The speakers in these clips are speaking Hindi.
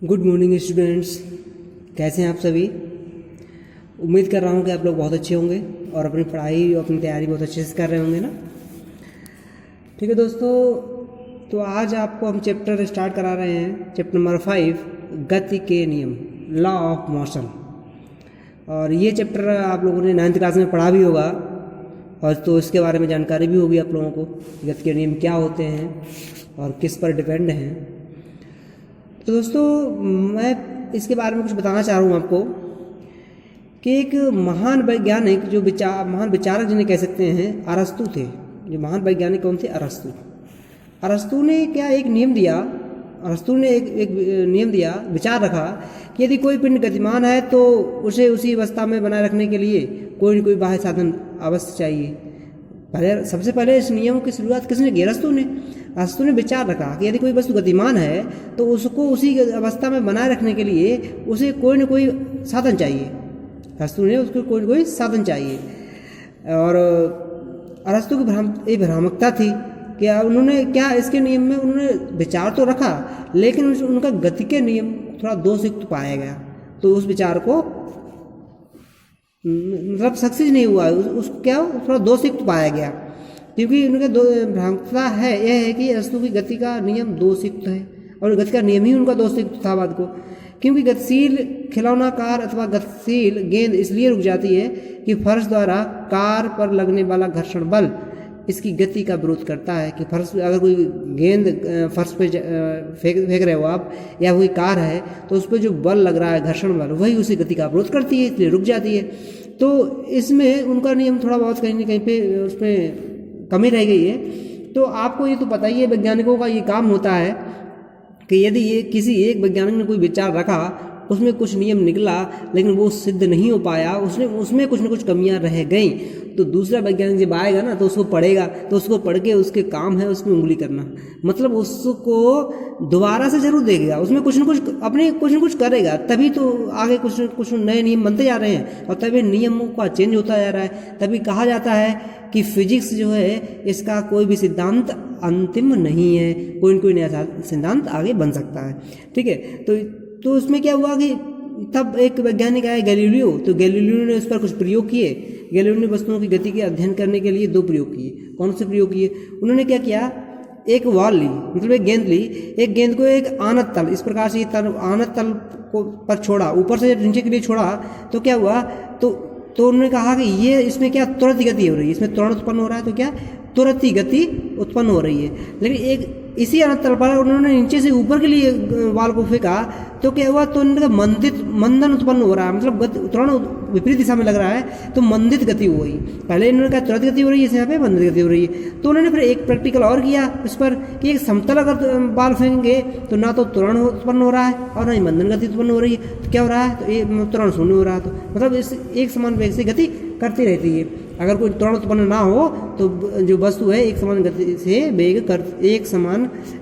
गुड मॉर्निंग स्टूडेंट्स, कैसे हैं आप सभी। उम्मीद कर रहा हूं कि आप लोग बहुत अच्छे होंगे और अपनी पढ़ाई और अपनी तैयारी बहुत अच्छे से कर रहे होंगे ना। ठीक है दोस्तों, तो आज आपको हम चैप्टर स्टार्ट करा रहे हैं, चैप्टर नंबर 5, गति के नियम, लॉ ऑफ मोशन। और ये चैप्टर आप लोगों ने 9th क्लास में पढ़ा भी होगा और तो इसके बारे में जानकारी भी होगी आप लोगों को, गति के नियम क्या होते हैं और किस पर डिपेंड हैं। तो दोस्तों, मैं इसके बारे में कुछ बताना चाह रहा हूँ आपको कि एक महान वैज्ञानिक महान विचारक जिन्हें कह सकते हैं, अरस्तु थे। जो महान वैज्ञानिक कौन थे? अरस्तु ने क्या एक नियम दिया, विचार रखा कि यदि कोई पिंड गतिमान है तो उसे उसी अवस्था में बनाए रखने के लिए कोई न कोई बाह्य साधन अवश्य चाहिए। सबसे पहले इस नियम की शुरुआत किसने की? अरस्तु ने विचार रखा कि यदि कोई वस्तु गतिमान है तो उसको उसी अवस्था में बनाए रखने के लिए उसे कोई न कोई साधन चाहिए। अरस्तु ने उसको कोई न कोई साधन चाहिए। और अरस्तु की भ्रामकता थी कि उन्होंने क्या इसके नियम में उन्होंने विचार तो रखा, लेकिन उनका गति के नियम थोड़ा दोषयुक्त पाया गया, तो उस विचार को मतलब सक्सेस नहीं हुआ, थोड़ा दोषयुक्त पाया गया। क्योंकि उनका भ्रामकता है यह है कि अरस्तु की गति का नियम दोषयुक्त है और गति का नियम ही उनका दोषयुक्त था बाद को। क्योंकि गतिशील खिलौना कार अथवा गतिशील गेंद इसलिए रुक जाती है कि फर्श द्वारा कार पर लगने वाला घर्षण बल इसकी गति का विरोध करता है। कि फर्श, अगर कोई गेंद फर्श पे फेंक रहे हो आप, या कोई कार है तो उस पर जो बल लग रहा है, घर्षण बल, वही उसी गति का विरोध करती है, इसलिए रुक जाती है। तो इसमें उनका नियम थोड़ा बहुत कहीं न कहीं पे उसमें कमी रह गई है। तो आपको ये तो पता ही है, वैज्ञानिकों का ये काम होता है कि यदि ये किसी एक वैज्ञानिक ने कोई विचार रखा, उसमें कुछ नियम निकला लेकिन वो सिद्ध नहीं हो पाया, उसमें कुछ न कुछ कमियां रह गई, तो दूसरा वैज्ञानिक जब आएगा ना तो उसको पढ़ेगा, तो उसको पढ़ के उसके काम है उसमें उंगली करना, मतलब उसको दोबारा से जरूर देखेगा, उसमें कुछ न कुछ करेगा, तभी तो आगे कुछ नए नियम बनते जा रहे हैं और तभी नियमों का चेंज होता जा रहा है। तभी कहा जाता है कि फिजिक्स जो है इसका कोई भी सिद्धांत अंतिम नहीं है, कोई न कोई नया सिद्धांत आगे बन सकता है। ठीक है, तो उसमें क्या हुआ कि तब एक वैज्ञानिक आया गैलीलियो, तो गैलीलियो ने उस पर कुछ प्रयोग किए। गैलीलियो ने वस्तुओं की गति के अध्ययन करने के लिए 2 प्रयोग किए। कौन से प्रयोग किए? उन्होंने क्या किया, एक बॉल ली, मतलब एक गेंद ली, एक गेंद को एक आनत तल, इस प्रकार से आनत तल को पर छोड़ा, ऊपर से नीचे के लिए छोड़ा, तो क्या हुआ, तो उन्होंने कहा कि ये इसमें क्या तुरंत गति हो रही है, इसमें त्वरण उत्पन्न हो रहा है, तो क्या तुरंत ही गति उत्पन्न हो रही है। लेकिन एक इसी अनंत तल पर उन्होंने नीचे से ऊपर के लिए बॉल को फेंका, तो क्या हुआ, तो उनका मंदन उत्पन्न हो रहा है, मतलब त्वरण विपरीत दिशा में लग रहा है, तो मंदित गति हो गई। पहले इन्होंने कहा तुरंत गति हो रही है, यहाँ पे मंदित गति हो रही है। तो उन्होंने फिर एक प्रैक्टिकल और किया उस पर कि एक समतल अगर बॉल फेंकेंगे तो ना तो त्वरण उत्पन्न हो रहा है और ना ही मंदन गति उत्पन्न हो रही है, तो क्या हो रहा है, तो ये त्वरण शून्य हो रहा है, तो मतलब इस एक समान वेग से गति करती रहती है। अगर कोई त्वरण उत्पन्न ना हो तो जो वस्तु है एक समान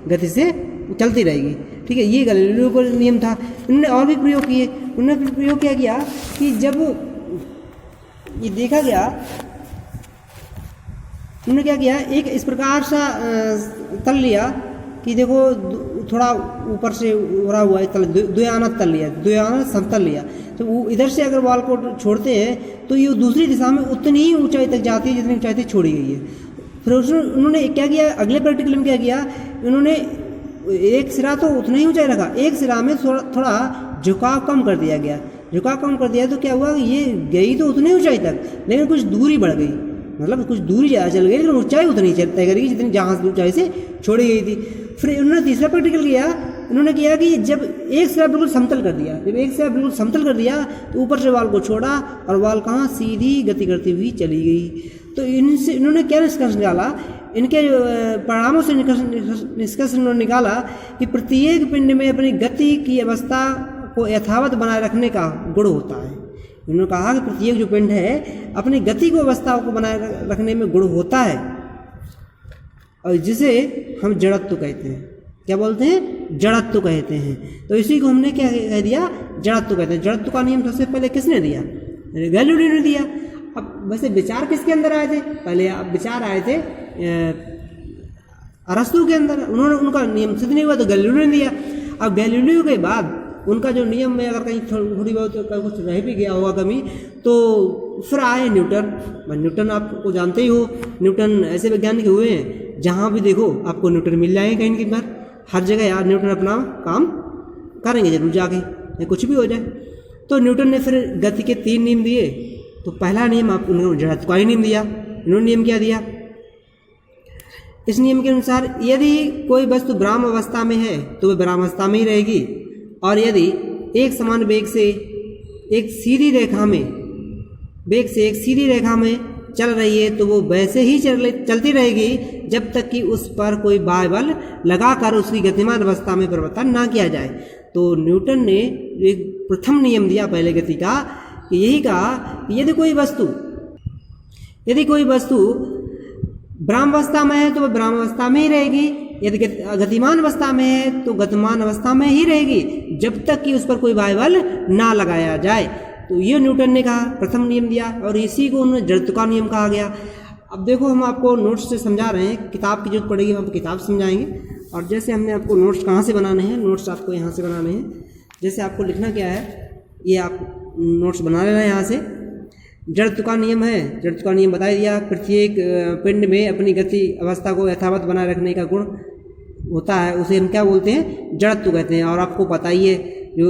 गति से चलती रहेगी। ठीक है, ये गैलीलियो का नियम था। उन्होंने और भी प्रयोग किए। उन्होंने प्रयोग क्या किया कि जब ये देखा गया, उन्होंने क्या किया, एक इस प्रकार सा तल लिया कि देखो थोड़ा ऊपर से उड़ा हुआ है तल, द्वयानक तल लिया, द्वयानक समतल लिया, तो इधर से अगर बॉल को छोड़ते हैं तो ये दूसरी दिशा में उतनी ही ऊंचाई तक जाती है जितनी ऊंचाई तक छोड़ी गई है। फिर उन्होंने क्या किया, अगले प्रैक्टिकल में क्या किया, उन्होंने एक सिरा तो उतना ही ऊंचाई रखा, एक सिरा में थोड़ा झुकाव कम कर दिया गया। झुकाव कम कर दिया तो क्या हुआ, ये गई तो उतनी ऊंचाई तक, लेकिन कुछ दूरी बढ़ गई, मतलब कुछ दूरी ज़्यादा चल गई, लेकिन ऊंचाई उतनी तय करेगी जितनी जहाँ ऊंचाई से छोड़ी गई थी। फिर उन्होंने तीसरा प्रैक्टिकल किया। उन्होंने किया कि जब एक सिरा बिल्कुल समतल कर दिया, तो ऊपर से बॉल को छोड़ा और बॉल कहाँ, सीधी गति करती हुई चली गई। तो इन्होंने क्या निष्कर्ष निकाला, इनके परिणामों से निष्कर्ष इन्होंने निकाला कि प्रत्येक पिंड में अपनी गति की अवस्था को यथावत बनाए रखने का गुण होता है। इन्होंने कहा कि प्रत्येक जो पिंड है अपनी गति को अवस्था को बनाए रखने में गुण होता है, और जिसे हम जड़त्व कहते हैं। क्या बोलते हैं? जड़त्व कहते हैं। तो इसी को हमने क्या कह दिया, जड़त्व कहते हैं। जड़त्व का नियम सबसे पहले किसने दिया? गैलीलियो ने दिया। अब वैसे विचार किसके अंदर आए थे? पहले विचार आए थे अरस्तु के अंदर, उनका नियम सिद्ध नहीं हुआ तो गैलीलियो ने दिया। अब गैलीलियो के बाद उनका जो नियम में अगर कहीं थोड़ी बहुत कुछ रह भी गया होगा कमी, तो फिर आए न्यूटन। न्यूटन आपको जानते ही हो, न्यूटन ऐसे वैज्ञानिक हुए हैं जहाँ भी देखो आपको न्यूटन मिल जाएंगे कहीं कहीं पर, हर जगह यार न्यूटन अपना काम करेंगे जरूर जाके, या कुछ भी हो जाए। तो न्यूटन ने फिर गति के 3 नियम दिए। तो पहला नियम आप उन्होंने जड़त्व का ही नियम दिया। इन्होंने नियम क्या दिया? इस नियम के अनुसार यदि कोई वस्तु विराम अवस्था में है तो वह विराम अवस्था में ही रहेगी, और यदि एक समान वेग से एक सीधी रेखा में चल रही है तो वो वैसे ही चलती रहेगी जब तक कि उस पर कोई बाह्य बल लगाकर उसकी गतिमान अवस्था में परिवर्तन ना किया जाए। तो न्यूटन ने एक प्रथम नियम दिया पहले गति का, कि यही कहा कि यदि कोई वस्तु विराम अवस्था में है तो वह विराम अवस्था में ही रहेगी, यदि गतिमान अवस्था में है तो गतिमान अवस्था में ही रहेगी जब तक कि उस पर कोई बाह्य बल ना लगाया जाए। तो ये न्यूटन ने कहा, प्रथम नियम दिया, और इसी को उन्होंने जड़त्व का नियम कहा गया। अब देखो हम आपको नोट्स से समझा रहे हैं, किताब की जरूरत पड़ेगी हम किताब समझाएंगे। और जैसे हमने आपको नोट्स कहाँ से बनाने हैं, नोट्स आपको यहाँ से बनाने हैं। जैसे आपको लिखना क्या है, ये आप नोट्स बना लेना है यहाँ से। जड़त्व का नियम है, जड़त्व का नियम बता दिया, प्रत्येक पिंड में अपनी गति अवस्था को यथावत बनाए रखने का गुण होता है, उसे हम क्या बोलते हैं? जड़त्व कहते हैं। और आपको पता ही है, जो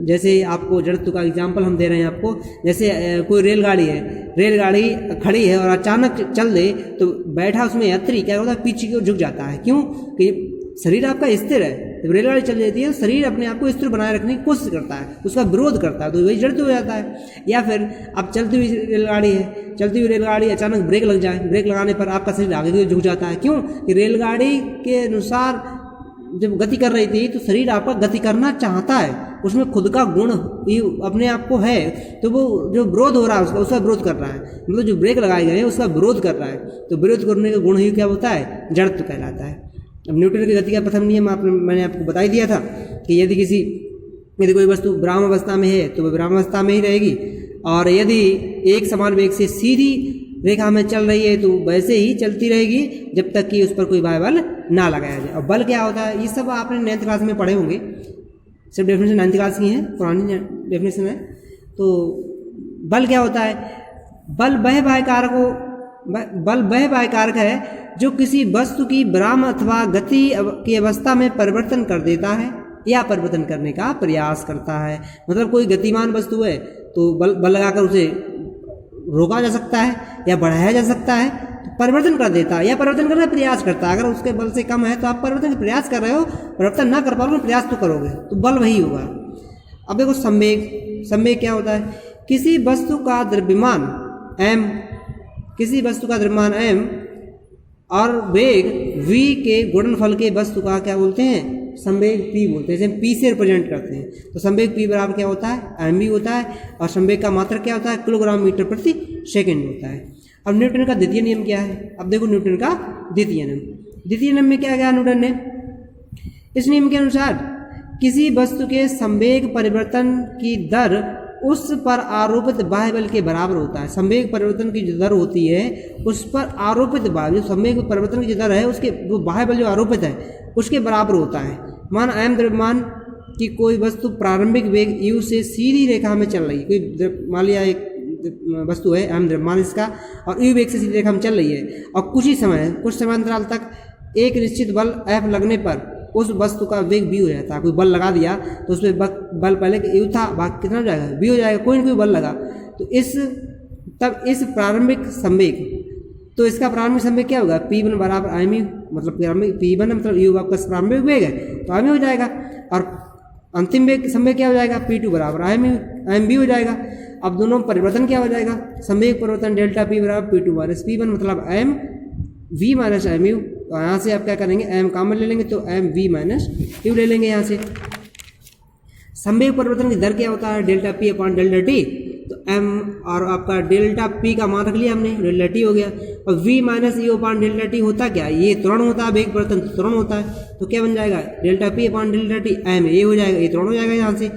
जैसे आपको जड़त्व का एग्जाम्पल हम दे रहे हैं आपको, जैसे कोई रेलगाड़ी है, रेलगाड़ी खड़ी है और अचानक चल दे तो बैठा उसमें यात्री क्या होता है? पीछे की ओर झुक जाता है। क्यों? कि शरीर आपका स्थिर है, जब रेलगाड़ी चल जाती है शरीर अपने आप को स्थिर बनाए रखने की कोशिश करता है, उसका विरोध करता है, तो वही जड़त्व हो जाता है। या फिर अब चलती हुई रेलगाड़ी अचानक ब्रेक लग जाए, ब्रेक लगाने पर आपका शरीर आगे की ओर झुक जाता है। क्यों? कि रेलगाड़ी के अनुसार जब गति कर रही थी तो शरीर आपका गति करना चाहता है, उसमें खुद का गुण अपने आप को है, तो वो जो विरोध हो रहा है उसका विरोध कर रहा है, मतलब जो ब्रेक लगाए गए हैं उसका विरोध कर रहा है। तो विरोध करने का गुण ही क्या होता है? जड़त्व कहलाता है। अब न्यूटन की गति का प्रथम नियम मैंने आपको बता ही दिया था कि यदि कोई वस्तु विराम अवस्था में है तो वह विराम अवस्था में ही रहेगी, और यदि एक समान वेग से सीधी रेखा में चल रही है तो वैसे ही चलती रहेगी जब तक कि उस पर कोई बाह्य बल ना लगाया जाए। और बल क्या होता है? ये सब आपने 9th क्लास में पढ़े होंगे, सिर्फ डेफिनेशन 9th क्लास की है, पुरानी डेफिनेशन है। तो बल क्या होता है? बल वह बाह्य कारक है जो किसी वस्तु की विराम अथवा गति की अवस्था में परिवर्तन कर देता है या परिवर्तन करने का प्रयास करता है। मतलब कोई गतिमान वस्तु है तो बल लगाकर उसे रोका जा सकता है या बढ़ाया जा सकता है, तो परिवर्तन कर देता है या परिवर्तन करने का प्रयास करता है। अगर उसके बल से कम है तो आप परिवर्तन का प्रयास कर रहे हो, परिवर्तन ना कर पाओगे प्रयास तो करोगे, तो बल वही होगा। अब देखो संवेग क्या होता है? किसी वस्तु का द्रव्यमान m और वेग v के गुणनफल के वस्तु का क्या बोलते हैं? संवेग p बोलते हैं, जैसे p से रिप्रेजेंट करते हैं। तो संवेग p बराबर क्या होता है? mv होता है, और संवेग का मात्रक क्या होता है? किलोग्राम मीटर प्रति सेकंड होता है। अब न्यूटन का द्वितीय नियम क्या है? अब देखो न्यूटन का द्वितीय नियम में क्या गया न्यूटन ने? इस नियम के अनुसार किसी वस्तु के संवेग परिवर्तन की दर उस पर आरोपित बाह्य बल के बराबर होता है। संवेग परिवर्तन की जो दर होती है उस पर आरोपित बाह्य, जो संवेग परिवर्तन की जो दर है उसके वो बाह्य बल जो आरोपित है उसके बराबर होता है। मान m द्रव्यमान की कोई वस्तु प्रारंभिक वेग u से सीधी रेखा में चल रही है। कोई मान लिया एक वस्तु है m द्रव्यमान इसका, और u वेग से सीधी रेखा में चल रही है, और कुछ समयांतराल तक एक निश्चित बल F लगने पर उस वस्तु का वेग v हो जाता है। कोई बल लगा दिया तो उसमें बल पहले u था, भाग कितना हो जाएगा? v हो जाएगा, कोई ना कोई बल लगा। तो इस प्रारंभिक संवेग, तो इसका प्रारंभिक संवेग क्या होगा? P1 बराबर m, मतलब P1 मतलब u आपका प्रारंभिक वेग है तो m हो जाएगा, और अंतिम वेग संवेग क्या हो जाएगा? P2 बराबर mv हो जाएगा। अब दोनों में परिवर्तन क्या हो जाएगा? संवेग परिवर्तन डेल्टा P बराबर P2 माइनस P1, मतलब mv माइनस mu। तो यहाँ से आप क्या करेंगे? m कॉमन ले लेंगे तो mv माइनस u ले लेंगे यहाँ से। संवेग परिवर्तन की दर क्या होता है? Delta P upon delta t। तो m और आपका डेल्टा P का मान रख लिया हमने, डेल्टा t हो गया, और v minus u upon delta t होता क्या? ये त्वरण होता है, वेग परिवर्तन त्वरण होता है। तो क्या बन जाएगा? Delta P upon delta t m ये हो जाएगा, ये त्वरण हो जाएगा यहाँ से।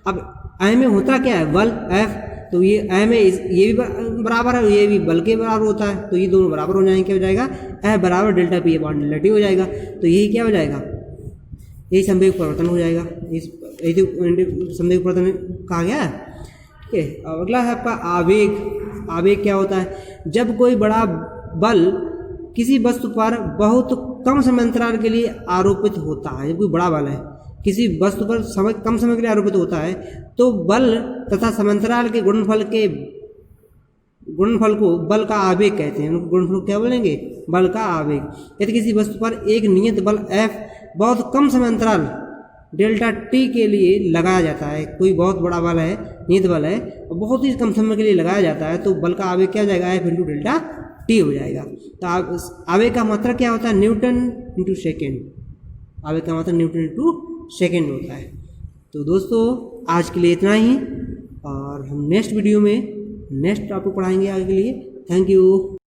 अब m में होता क्या है? बल F, तो ये m है, ये भी बराबर है, ये भी बल के बराबर होता है, तो ये दोनों बराबर हो जाएंगे। क्या हो जाएगा? F बराबर delta P upon delta t हो जाएगा। तो यही क्या हो जाएगा? यही संवेग परिवर्तन हो जाएगा, यही तो संवेग परिवर्तन कहा गया है। ठीक है, अब अगला है आपका आवेग। आवेग क्या होता है? जब कोई बड़ा बल किसी वस्तु पर बहुत कम समयांतराल के लिए आरोपित होता है, जब कोई बड़ा बल है किसी वस्तु पर कम समय के लिए आरोपित होता है, तो बल तथा समयांतराल के गुणनफल को बल का आवेग कहते हैं। उनको गुणनफल क्या बोलेंगे? बल का आवेग। यदि किसी वस्तु पर एक नियत बल F बहुत कम समयांतराल डेल्टा t के लिए लगाया जाता है, कोई बहुत बड़ा बल है, नियत बल है, और बहुत ही कम समय के लिए लगाया जाता है, तो बल का आवेग क्या हो जाएगा? F इंटू डेल्टा t हो जाएगा। तो आवेग का मात्रा क्या होता है? Newton into second. आवेग का मात्रा न्यूटन इंटू सेकेंड होता है। तो दोस्तों आज के लिए इतना ही, और हम नेक्स्ट वीडियो में नेक्स्ट टॉपिक पढ़ाएंगे आगे के लिए। Thank you.